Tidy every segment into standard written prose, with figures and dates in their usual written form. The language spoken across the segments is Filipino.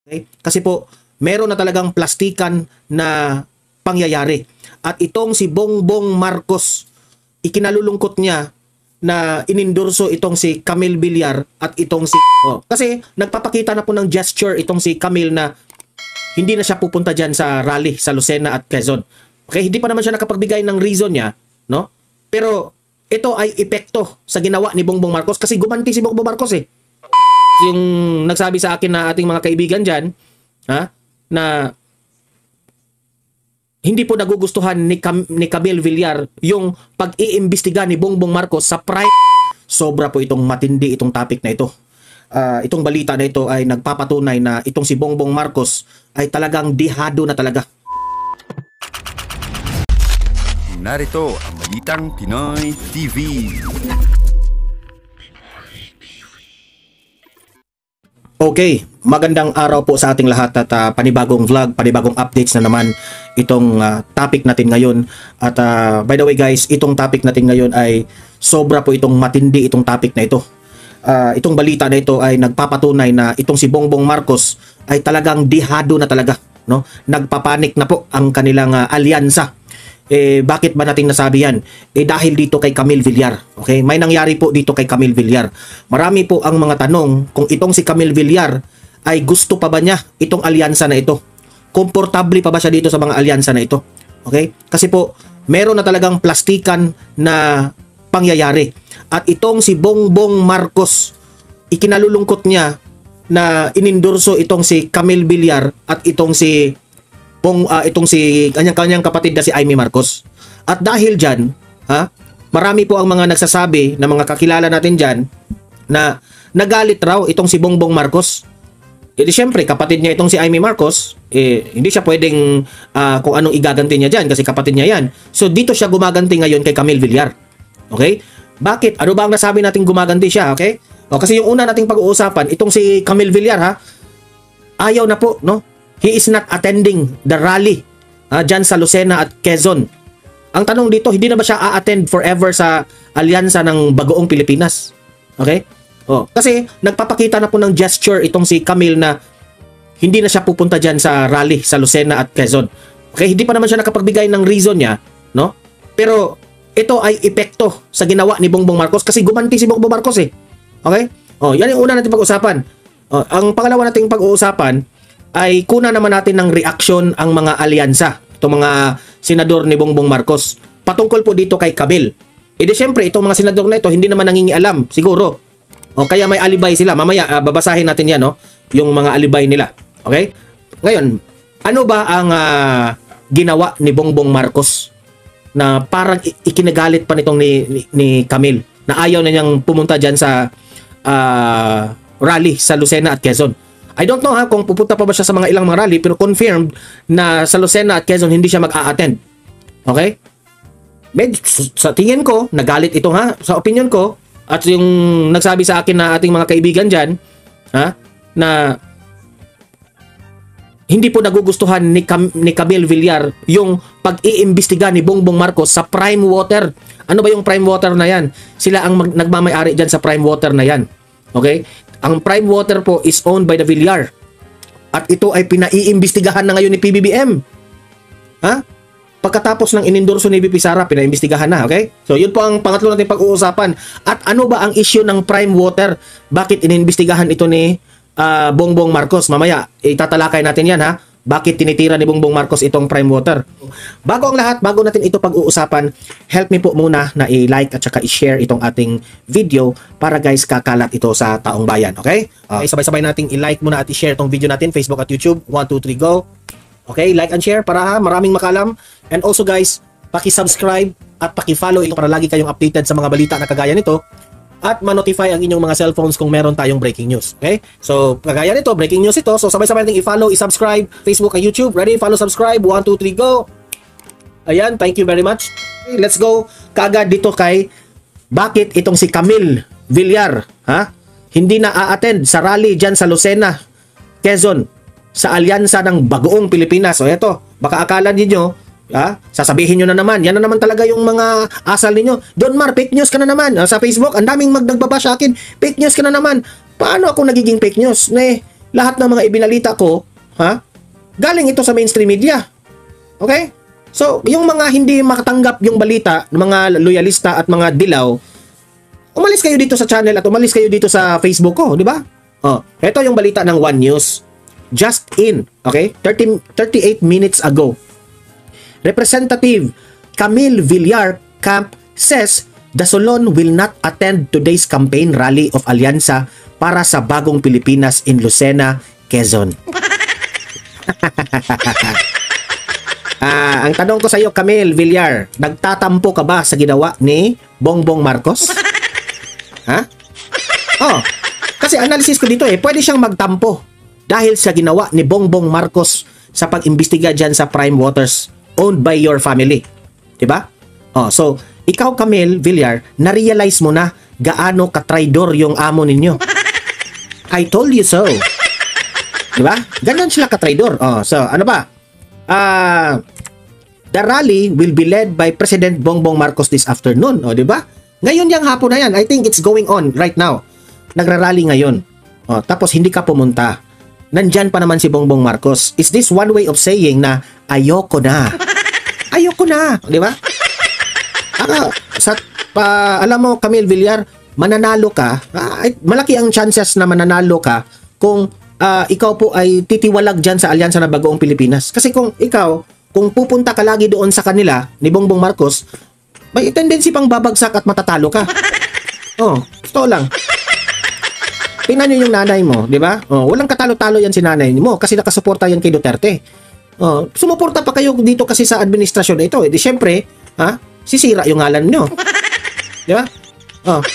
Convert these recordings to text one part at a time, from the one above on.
Okay? Kasi po, meron na talagang plastikan na pangyayari. At itong si Bongbong Marcos, ikinalulungkot niya na inendorso itong si Camille Villar at itong si... kasi nagpapakita na po ng gesture itong si Camille na hindi na siya pupunta dyan sa rally sa Lucena at Quezon. Okay, hindi pa naman siya nakapagbigay ng reason niya, no? Pero ito ay epekto sa ginawa ni Bongbong Marcos kasi gumanti si Bongbong Marcos eh. Yung nagsabi sa akin na ating mga kaibigan dyan, na hindi po nagugustuhan ni Camille Villar yung pag-iimbestiga ni Bongbong Marcos sa prime. Sobra po itong matindi itong topic na ito. Itong balita na ito ay nagpapatunay na itong si Bongbong Marcos ay talagang dihado na talaga. Narito ang Balitang Pinoy TV. Okay, magandang araw po sa ating lahat at panibagong vlog, panibagong updates na naman itong topic natin ngayon. At by the way guys, itong topic natin ngayon ay sobra po itong matindi itong topic na ito. Itong balita na ito ay nagpapatunay na itong si Bongbong Marcos ay talagang dihado na talaga, no? Nagpapanik na po ang kanilang alyansa. Bakit ba natin nasabi yan? Dahil dito kay Camille Villar. Okay? May nangyari po dito kay Camille Villar. Marami po ang mga tanong kung itong si Camille Villar ay gusto pa ba niya itong alyansa na ito? Komportable pa ba siya dito sa mga alyansa na ito? Okay? Kasi po, meron na talagang plastikan na pangyayari. At itong si Bongbong Marcos, ikinalulungkot niya na inendorso itong si Camille Villar at itong si kanyang kapatid na si Amy Marcos. At dahil dyan, marami po ang mga nagsasabi na mga kakilala natin dyan na nagalit raw itong si Bongbong Marcos. Siyempre, kapatid niya itong si Amy Marcos, hindi siya pwedeng kung anong igaganti niya dyan kasi kapatid niya yan. So dito siya gumaganti ngayon kay Camille Villar. Okay? Bakit? Ano ba ang nasabi natin gumaganti siya? Okay? Kasi yung una nating pag-uusapan, itong si Camille Villar, ayaw na po, no? He is not attending the rally dyan sa Lucena at Quezon. Ang tanong dito, hindi na ba siya a-attend forever sa alyansa ng Bagoong Pilipinas? Okay? Kasi nagpapakita na po ng gesture itong si Camille na hindi na siya pupunta dyan sa rally sa Lucena at Quezon. Okay? Hindi pa naman siya nakapagbigay ng reason niya, no? Pero ito ay epekto sa ginawa ni Bongbong Marcos kasi gumanti si Bongbong Marcos eh. Okay? Yan yung una natin pag-usapan. Ang pangalawa nating pag-uusapan ay kuna naman natin ng reaksyon ang mga alyansa, itong mga senador ni Bongbong Marcos patungkol po dito kay Camille. Siyempre, itong mga senador na ito hindi naman nangingialam, siguro. Kaya may alibay sila. Mamaya, babasahin natin yan, no? Yung mga alibay nila. Okay? Ngayon, ano ba ang ginawa ni Bongbong Marcos na parang ikinagalit pa nitong ni Camille na ayaw na niyang pumunta dyan sa rally sa Lucena at Quezon? I don't know kung pupunta pa ba siya sa mga ilang mga rally, pero confirmed na sa Lucena at Quezon hindi siya mag-a-attend. Okay? Sa tingin ko, nagalit ito sa opinion ko, at yung nagsabi sa akin na ating mga kaibigan dyan, na hindi po nagugustuhan ni Camille Villar yung pag-iimbestiga ni Bongbong Marcos sa Prime Water. Ano ba yung Prime Water na yan? Sila ang nagmamayari dyan sa Prime Water na yan. Okay? Ang Prime Water po is owned by the Villar. At ito ay pinaiimbestigahan na ngayon ni PBBM. Pagkatapos ng inendorso ni VP Sara, pinaimbestigahan na, okay? So, yun po ang pangatlo natin pag-uusapan. At ano ba ang issue ng Prime Water? Bakit iniimbestigahan ito ni Bongbong Marcos? Mamaya, itatalakay natin yan, Bakit tinitira ni Bongbong Marcos itong Prime Water? Bago ang lahat, bago natin ito pag-uusapan, help me po muna na i-like at saka i-share itong ating video para guys kakalat ito sa taong bayan, okay? Sabay-sabay nating i-like muna at i-share itong video natin, Facebook at YouTube. 1, 2, 3, go! Okay, like and share para maraming makalam. And also guys, paki-subscribe at paki-follow ito para lagi kayong updated sa mga balita na kagaya nito. At ma-notify ang inyong mga cellphones kung meron tayong breaking news. Okay? So, kagaya nito, breaking news ito. So, sabay-sabay natin i-follow, i-subscribe, Facebook at YouTube. Ready? Follow, subscribe. 1, 2, 3, go! Ayan, thank you very much. Okay, let's go. Kagad dito kay bakit itong si Camille Villar, hindi na a-attend sa rally dyan sa Lucena, Quezon, sa alyansa ng Bagoong Pilipinas. So, eto, baka akala ninyo, sasabihin nyo na naman, yan na naman talaga yung mga asal ninyo. Don Mar, fake news ka na naman. Sa Facebook, ang daming magnagbaba sa akin, fake news ka na naman. Paano ako nagiging fake news? lahat ng mga ibinalita ko, ha? Galing ito sa mainstream media. Okay? So, yung mga hindi makatanggap yung balita, mga loyalista at mga dilaw, umalis kayo dito sa channel at umalis kayo dito sa Facebook ko, di ba? Oh, ito yung balita ng One News. Just in, okay? 38 minutes ago. Representative Camille Villar Camp says Dasolon will not attend today's campaign rally of Alyansa para sa Bagong Pilipinas in Lucena, Quezon. Ang tanong ko sa iyo, Camille Villar, nagtatampo ka ba sa ginawa ni Bongbong Marcos? Ha? Oh, kasi analysis ko dito pwede siyang magtampo dahil sa ginawa ni Bongbong Marcos sa pag-imbestiga dyan sa Prime Waters owned by your family. Diba? Oh, so, ikaw, Camille Villar, na-realize mo na gaano ka-traidor yung amo ninyo. I told you so. Diba? Ganon sila ka-traidor. Oh, so, ano ba? The rally will be led by President Bongbong Marcos this afternoon. O, diba? Ngayon yung hapon na yan. I think it's going on right now. Nagrarally ngayon. O, tapos hindi ka pumunta. Nandyan pa naman si Bongbong Marcos. Is this one way of saying na ayoko na? Ayoko na. Diba? Alam mo, Camille Villar, mananalo ka. Malaki ang chances na mananalo ka kung ikaw po ay titiwalag dyan sa Alyansa na Bagoong Pilipinas. Kasi kung pupunta ka lagi doon sa kanila ni Bongbong Marcos, may tendency pang babagsak at matatalo ka. Oh, ito lang. Tingnan nyo yung nanay mo, di ba? Oh, walang katalo-talo yan si nanay mo kasi nakasuporta yan kay Duterte. Oh, sumuporta pa kayo dito kasi sa administrasyon na ito. Di syempre, sisira yung ngalan nyo. Di ba? Oh.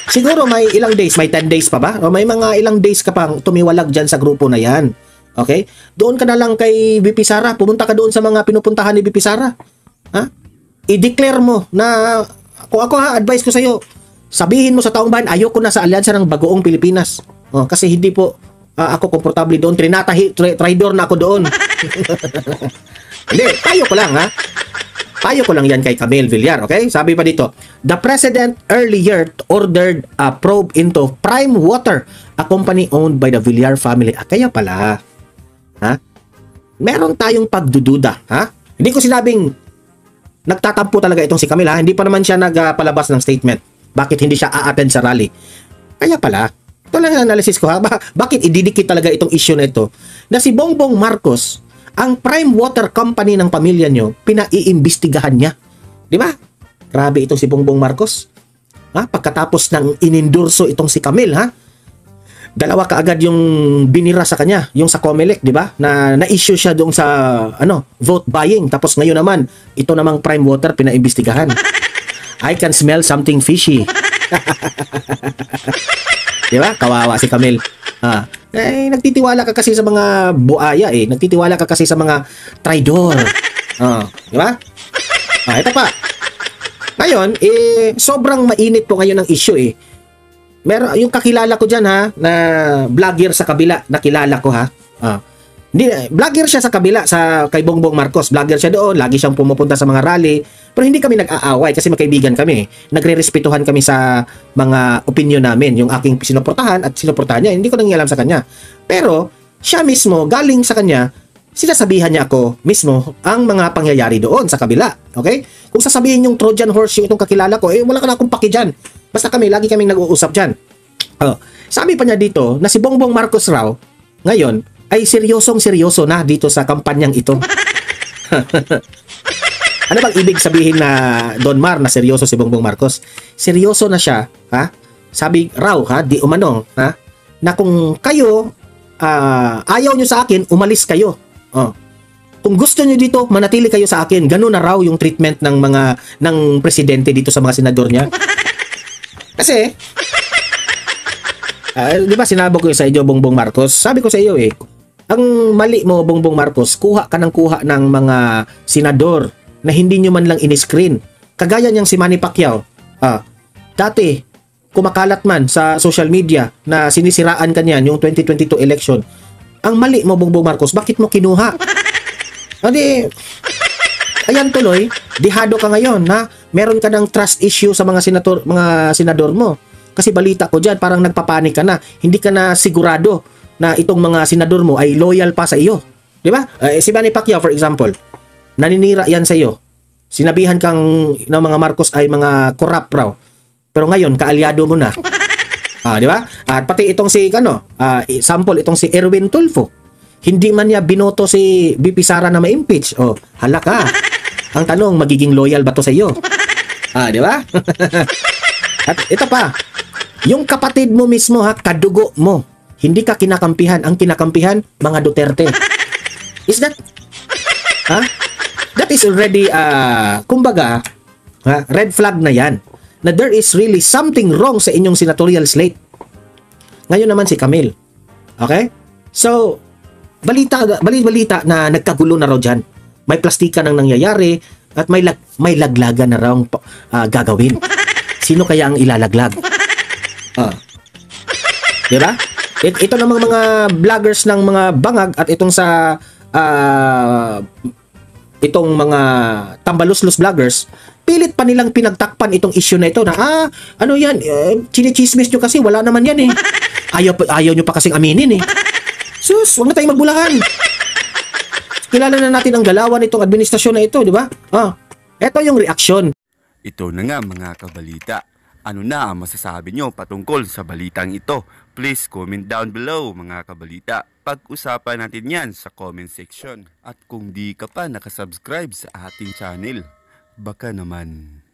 Siguro may ilang days, may 10 days pa ba? O may mga ilang days ka pang tumiwalag dyan sa grupo na yan. Okay? Doon ka na lang kay BP Sara. Pumunta ka doon sa mga pinupuntahan ni BP Sara. Ha? I-declare mo na, kung ako advice ko sa'yo, sabihin mo sa taong bayan, ayoko na sa Alyansa ng Bagoong Pilipinas. Kasi hindi po ako komportable doon. Traidor na ako doon. Hindi, payo ko lang ha. Payo ko lang yan kay Camille Villar, okay? Sabi pa dito, the president earlier ordered a probe into Prime Water, a company owned by the Villar family. Kaya pala, ha? Meron tayong pagdududa, ha? Hindi ko sinabing nagtatampo talaga itong si Camille, ha? Hindi pa naman siya nagpalabas ng statement. Bakit hindi siya a-attend sa rally? Kaya pala, ito lang ang analysis ko, ha? Bakit ididikit talaga itong issue na ito? Na si Bongbong Marcos, ang Prime Water Company ng pamilya nyo, pinaiimbestigahan niya. Di ba? Grabe itong si Bongbong Marcos. Ha? Pagkatapos ng inendorso itong si Camille, ha? Dalawa kaagad yung binira sa kanya, yung sa Comelec, di ba? Na-issue siya doon sa vote buying. Tapos ngayon naman, ito namang Prime Water pinaimbestigahan. I can smell something fishy. Di ba? Kawawa si Camille. Nagtitiwala ka kasi sa mga buaya Nagtitiwala ka kasi sa mga traidor. Di ba? Ito pa. Ngayon, sobrang mainit po ngayon ang issue Meron yung kakilala ko diyan na vlogger sa kabila, nakilala ko vlogger siya sa kabila kay Bongbong Marcos. Vlogger siya doon, lagi siyang pumupunta sa mga rally. Pero hindi kami nag-aaway kasi magkaibigan kami. Nagre-respetuhan kami sa mga opinion namin. Yung aking sinuportahan at sinuportahan niya, hindi ko nangyayam sa kanya. Pero siya mismo, galing sa kanya, sinasabihan niya ako mismo ang mga pangyayari doon sa kabila. Okay? Kung sasabihin yung Trojan horse yung itong kakilala ko, wala ka na akong paki dyan. Basta lagi kaming nag-uusap dyan. Sabi pa niya dito na si Bongbong Marcos raw, ngayon, ay seryosong-seryoso na dito sa kampanyang ito. Ano bang ibig sabihin na Don Mar na seryoso si Bongbong Marcos? Seryoso na siya, ha? Sabi raw, di umano, na kung kayo ayaw nyo sa akin, umalis kayo. Kung gusto nyo dito, manatili kayo sa akin. Ganun na raw yung treatment ng presidente dito sa mga senador niya. Kasi, di ba sinabi ko sa inyo, Bongbong Marcos, sabi ko sa iyo ang mali mo, Bongbong Marcos, kuha ka ng mga senador na hindi nyo man lang in-screen. Kagaya niyang si Manny Pacquiao. Dati, kumakalat man sa social media na sinisiraan ka niyan yung 2022 election. Ang mali mo, Bongbong Marcos, bakit mo kinuha? Ayan tuloy, dihado ka ngayon na meron ka ng trust issue sa mga senador mo. Kasi balita ko dyan, parang nagpapanik ka na. Hindi ka na sigurado na itong mga senador mo ay loyal pa sa iyo. Di ba? Si Manny Pacquiao, for example, naninira yan sa iyo. Sinabihan kang ng mga Marcos ay mga corrupt raw. Pero ngayon, kaalyado mo na. Di ba? At pati itong si, sample, itong si Erwin Tulfo. Hindi man niya binoto si VP Sara na ma-impeach. Hala ka. Ang tanong, magiging loyal ba to sa iyo? Di ba? At ito pa, yung kapatid mo mismo, kadugo mo. Hindi ka kinakampihan. Ang kinakampihan, mga Duterte. Is that, that is already, kumbaga, red flag na yan. Na there is really something wrong sa inyong senatorial slate. Ngayon naman si Camille. Okay? So, balita na nagkagulo na raw dyan. May plastika nang nangyayari at may laglagan na raw gagawin. Sino kaya ang ilalaglag? Diba? Ito namang mga vloggers ng mga bangag at itong sa itong mga tambaluslos vloggers, pilit pa nilang pinagtakpan itong issue na ito na ano yan, chinichismis nyo kasi wala naman yan ayaw nyo pa kasing aminin sus, huwag na tayong magbulahan. Kilala na natin ang galawan nitong administrasyon na ito, di ba? Ito yung reaksyon. Ito na nga mga kabalita. Ano na ang masasabi nyo patungkol sa balitang ito? Please comment down below mga kabalita. Pag-usapan natin yan sa comment section. At kung di ka pa nakasubscribe sa ating channel, baka naman